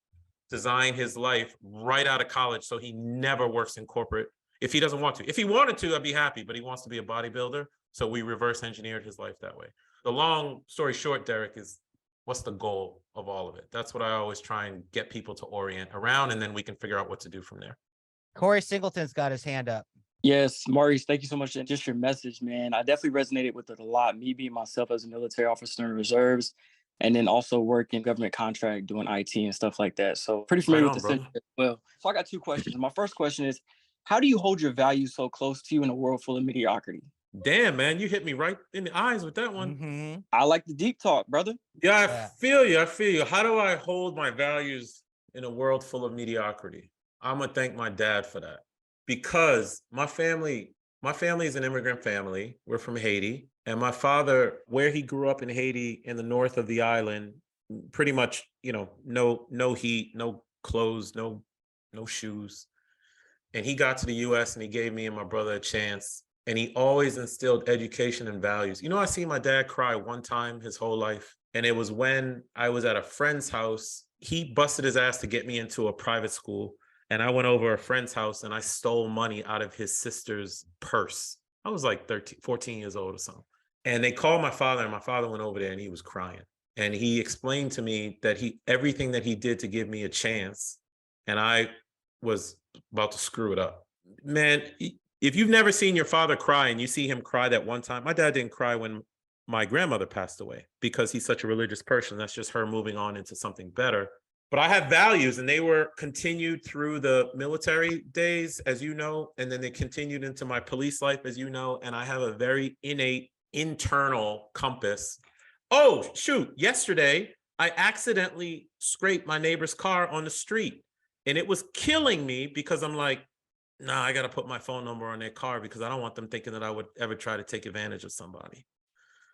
design his life right out of college so he never works in corporate if he doesn't want to. If he wanted to, I'd be happy, but he wants to be a bodybuilder. So we reverse engineered his life that way. The long story short, Derek, is what's the goal of all of it? That's what I always try and get people to orient around, and then we can figure out what to do from there. Corey Singleton's got his hand up. Yes, Maurice, thank you so much. Just your message, man. I definitely resonated with it a lot. Me being myself as a military officer in reserves, and then also working government contract, doing IT and stuff like that. So pretty familiar with the system as well. So I got two questions. My first question is, how do you hold your values so close to you in a world full of mediocrity? Damn, man, you hit me right in the eyes with that one. Mm-hmm. I like the deep talk, brother. Yeah, I feel you. How do I hold my values in a world full of mediocrity. I'm gonna thank my dad for that, because my family is an immigrant family. We're from Haiti, and my father, where he grew up in Haiti in the north of the island, pretty much, no heat, no clothes, no shoes. And he got to the US and he gave me and my brother a chance. And he always instilled education and values. I seen my dad cry one time his whole life. And it was when I was at a friend's house. He busted his ass to get me into a private school. And I went over a friend's house and I stole money out of his sister's purse. I was like 14 years old or something. And they called my father, and my father went over there and he was crying. And he explained to me that everything that he did to give me a chance, and I was about to screw it up. Man, if you've never seen your father cry and you see him cry that one time, my dad didn't cry when my grandmother passed away because he's such a religious person. That's just her moving on into something better. But I have values, and they were continued through the military days, as you know, and then they continued into my police life, as you know, and I have a very innate internal compass. Oh, shoot, yesterday, I accidentally scraped my neighbor's car on the street, and it was killing me because I'm like, nah, I got to put my phone number on their car because I don't want them thinking that I would ever try to take advantage of somebody.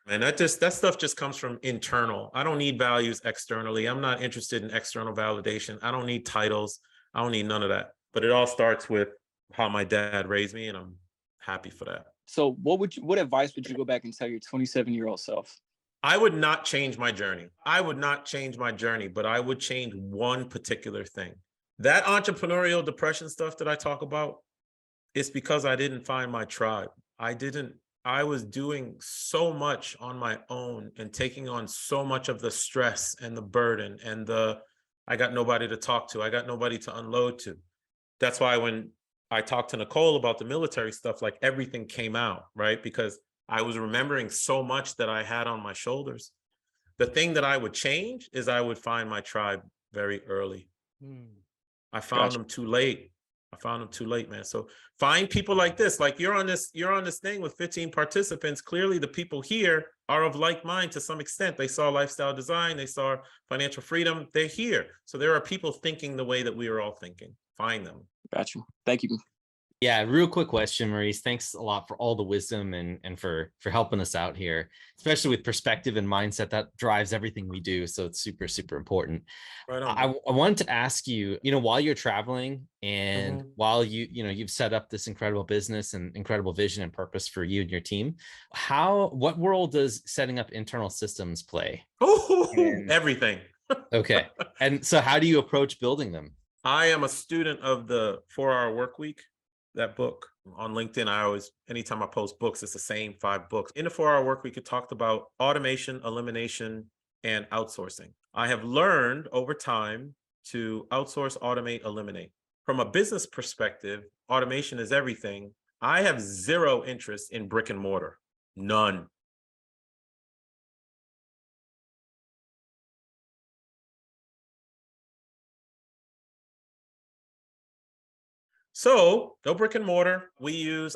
And that stuff just comes from internal. I don't need values externally. I'm not interested in external validation. I don't need titles. I don't need none of that. But it all starts with how my dad raised me, and I'm happy for that. So what advice would you go back and tell your 27-year-old self? I would not change my journey. But I would change one particular thing. That entrepreneurial depression stuff that I talk about, it's because I didn't find my tribe. I was doing so much on my own and taking on so much of the stress and the burden and I got nobody to talk to. I got nobody to unload to. That's why when I talked to Nicole about the military stuff, like everything came out, right? Because I was remembering so much that I had on my shoulders. The thing that I would change is I would find my tribe very early. I found them too late. Man. So find people like this. Like you're on this thing with 15 participants. Clearly the people here are of like mind to some extent. They saw lifestyle design, they saw financial freedom, they're here. So there are people thinking the way that we are all thinking. Find them. Got you. Thank you. Yeah, real quick question, Maurice. Thanks a lot for all the wisdom and for helping us out here, especially with perspective and mindset that drives everything we do. So it's super, super important. Right on. I wanted to ask you, while you're traveling and while you've set up this incredible business and incredible vision and purpose for you and your team, what role does setting up internal systems play? Everything. Okay. And so how do you approach building them? I am a student of the 4-Hour Workweek. That book on LinkedIn, anytime I post books, it's the same 5 books. In the 4-Hour Workweek, it talked about automation, elimination, and outsourcing. I have learned over time to outsource, automate, eliminate. From a business perspective, automation is everything. I have zero interest in brick and mortar, none. So no brick and mortar.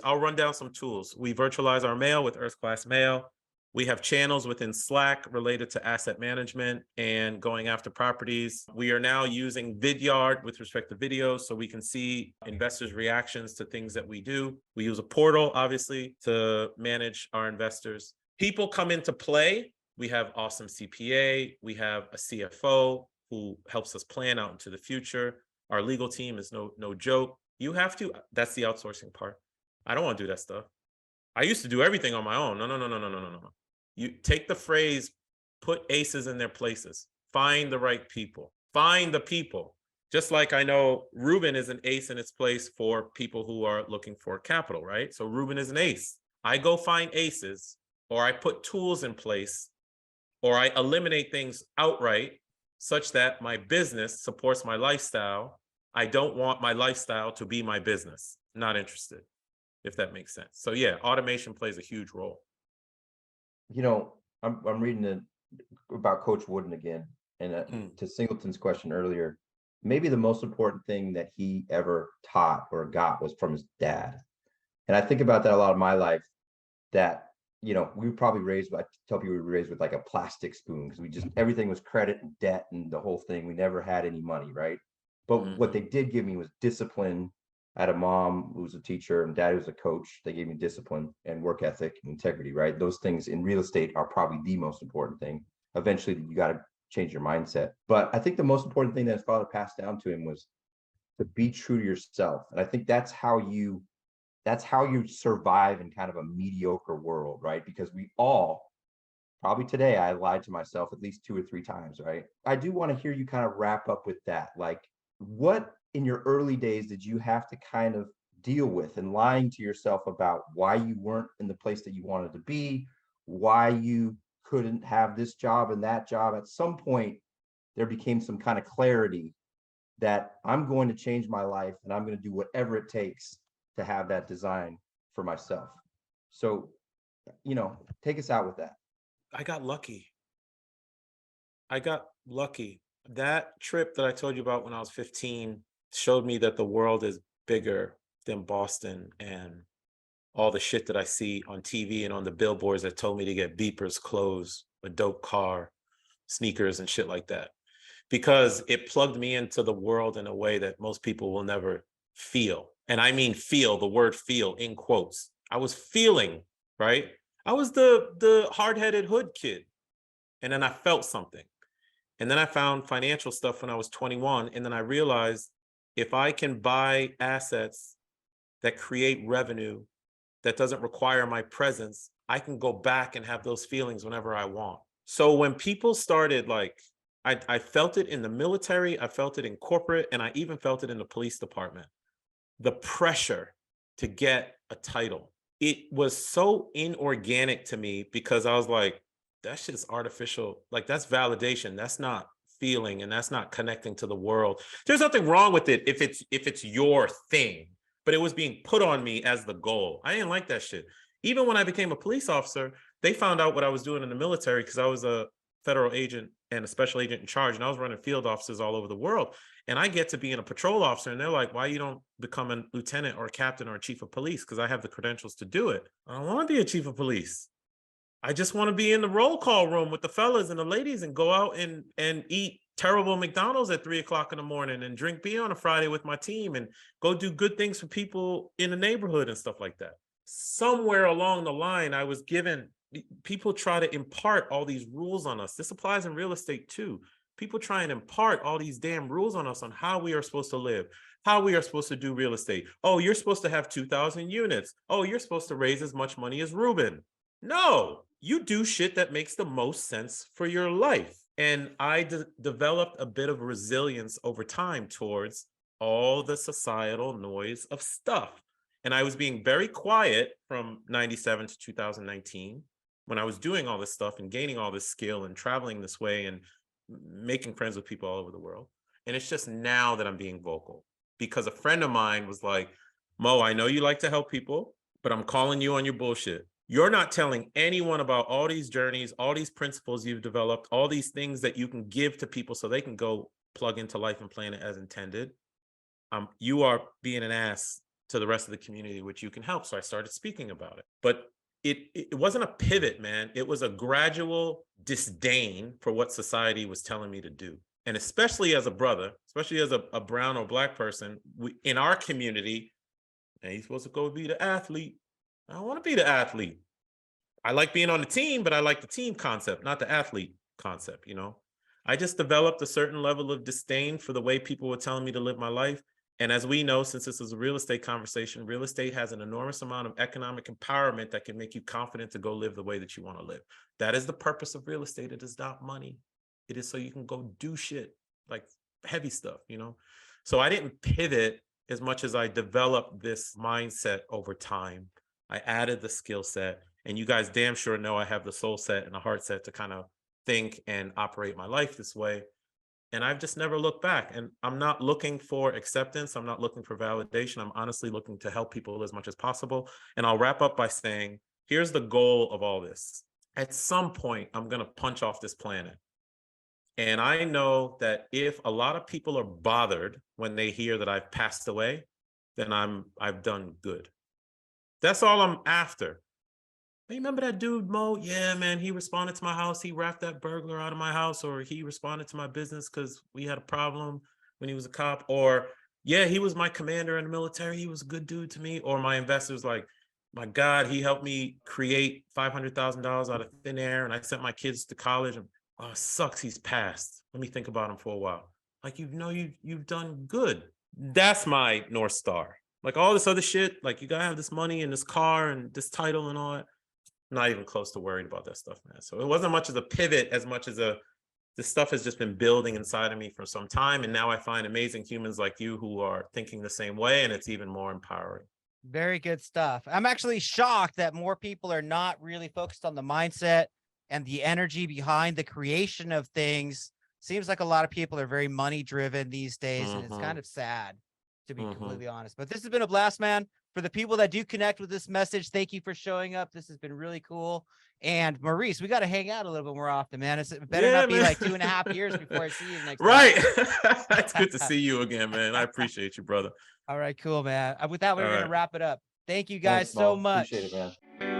I'll run down some tools. We virtualize our mail with Earth Class Mail. We have channels within Slack related to asset management and going after properties. We are now using Vidyard with respect to videos so we can see investors' reactions to things that we do. We use a portal, obviously, to manage our investors. People come into play. We have awesome CPA. We have a CFO who helps us plan out into the future. Our legal team is no joke. That's the outsourcing part. I don't want to do that stuff. I used to do everything on my own. No. You take the phrase, put aces in their places. Find the right people. Find the people. Just like I know Ruben is an ace in its place for people who are looking for capital, right? So Ruben is an ace. I go find aces, or I put tools in place, or I eliminate things outright such that my business supports my lifestyle. I don't want my lifestyle to be my business. Not interested, if that makes sense. So yeah, automation plays a huge role. I'm reading about Coach Wooden again, and to Singleton's question earlier, maybe the most important thing that he ever taught or got was from his dad. And I think about that a lot of my life, that, we were probably raised, I tell people we were raised with like a plastic spoon, because everything was credit and debt and the whole thing. We never had any money, right? But what they did give me was discipline. I had a mom who was a teacher and dad who was a coach. They gave me discipline and work ethic and integrity, right? Those things in real estate are probably the most important thing. Eventually, you got to change your mindset. But I think the most important thing that his father passed down to him was to be true to yourself. And I think that's how you survive in kind of a mediocre world, right? Because we all, probably today, I lied to myself at least 2 or 3 times, right? I do want to hear you kind of wrap up with that. Like, what in your early days did you have to kind of deal with and lying to yourself about why you weren't in the place that you wanted to be, why you couldn't have this job and that job? At some point, there became some kind of clarity that I'm going to change my life and I'm going to do whatever it takes to have that design for myself. So, take us out with that. I got lucky. That trip that I told you about when I was 15 showed me that the world is bigger than Boston and all the shit that I see on TV and on the billboards that told me to get beepers, clothes, a dope car, sneakers, and shit like that. Because it plugged me into the world in a way that most people will never feel. And I mean feel, the word feel in quotes. I was feeling, right? I was the hard-headed hood kid. And then I felt something. And then I found financial stuff when I was 21. And then I realized if I can buy assets that create revenue that doesn't require my presence, I can go back and have those feelings whenever I want. So when people started, like, I felt it in the military, I felt it in corporate, and I even felt it in the police department. The pressure to get a title. It was so inorganic to me because I was like, that shit's artificial. Like, that's validation. That's not feeling, and that's not connecting to the world. There's nothing wrong with it if it's your thing, but it was being put on me as the goal. I didn't like that shit. Even when I became a police officer, they found out what I was doing in the military because I was a federal agent and a special agent in charge, and I was running field offices all over the world. And I get to being a patrol officer, and they're like, why you don't become a lieutenant or a captain or a chief of police? Because I have the credentials to do it. I don't want to be a chief of police. I just want to be in the roll call room with the fellas and the ladies and go out and eat terrible McDonald's at 3:00 in the morning and drink beer on a Friday with my team and go do good things for people in the neighborhood and stuff like that. Somewhere along the line, I was given, people try to impart all these rules on us. This applies in real estate too. People try and impart all these damn rules on us on how we are supposed to live, how we are supposed to do real estate. Oh, you're supposed to have 2,000 units. Oh, you're supposed to raise as much money as Ruben. No, you do shit that makes the most sense for your life. And I developed a bit of resilience over time towards all the societal noise of stuff. And I was being very quiet from 97 to 2019 when I was doing all this stuff and gaining all this skill and traveling this way and making friends with people all over the world. And it's just now that I'm being vocal because a friend of mine was like, Mo, I know you like to help people, but I'm calling you on your bullshit. You're not telling anyone about all these journeys, all these principles you've developed, all these things that you can give to people so they can go plug into life and plan it as intended. You are being an ass to the rest of the community, which you can help. So I started speaking about it. But it wasn't a pivot, man. It was a gradual disdain for what society was telling me to do. And especially as a brother, especially as a brown or black person, in our community, and you're supposed to go be the athlete. I don't want to be the athlete. I like being on the team, but I like the team concept, not the athlete concept, you know? I just developed a certain level of disdain for the way people were telling me to live my life. And as we know, since this is a real estate conversation, real estate has an enormous amount of economic empowerment that can make you confident to go live the way that you want to live. That is the purpose of real estate. It is not money. It is so you can go do shit, like heavy stuff, you know? So I didn't pivot as much as I developed this mindset over time. I added the skill set, and you guys damn sure know I have the soul set and the heart set to kind of think and operate my life this way. And I've just never looked back. And I'm not looking for acceptance. I'm not looking for validation. I'm honestly looking to help people as much as possible. And I'll wrap up by saying, here's the goal of all this. At some point, I'm going to punch off this planet. And I know that if a lot of people are bothered when they hear that I've passed away, then I've done good. That's all I'm after. Hey, remember that dude, Mo? Yeah, man, he responded to my house. He wrapped that burglar out of my house, or he responded to my business because we had a problem. when he was a cop, or yeah, he was my commander in the military. He was a good dude to me. Or my investors like, my God, he helped me create $500,000 out of thin air, and I sent my kids to college. And oh, it sucks, he's passed. Let me think about him for a while. Like, you've done good. That's my North Star. Like all this other shit, like you gotta have this money and this car and this title and all that. Not even close to worried about that stuff, man. So it wasn't much as a pivot as much as this stuff has just been building inside of me for some time. And now I find amazing humans like you who are thinking the same way, and it's even more empowering. Very good stuff. I'm actually shocked that more people are not really focused on the mindset and the energy behind the creation of things. Seems like a lot of people are very money driven these days, and it's kind of sad, to be completely honest. But this has been a blast, man. For the people that do connect with this message, thank you for showing up. This has been really cool. And Maurice, we got to hang out a little bit more often, man. It better not be like 2.5 years before I see you next Right. time. It's good to see you again, man. I appreciate you, brother. All right, cool, man. With that, we're going to wrap it up. Thank you guys Thanks, so Mo. much. Appreciate it, man.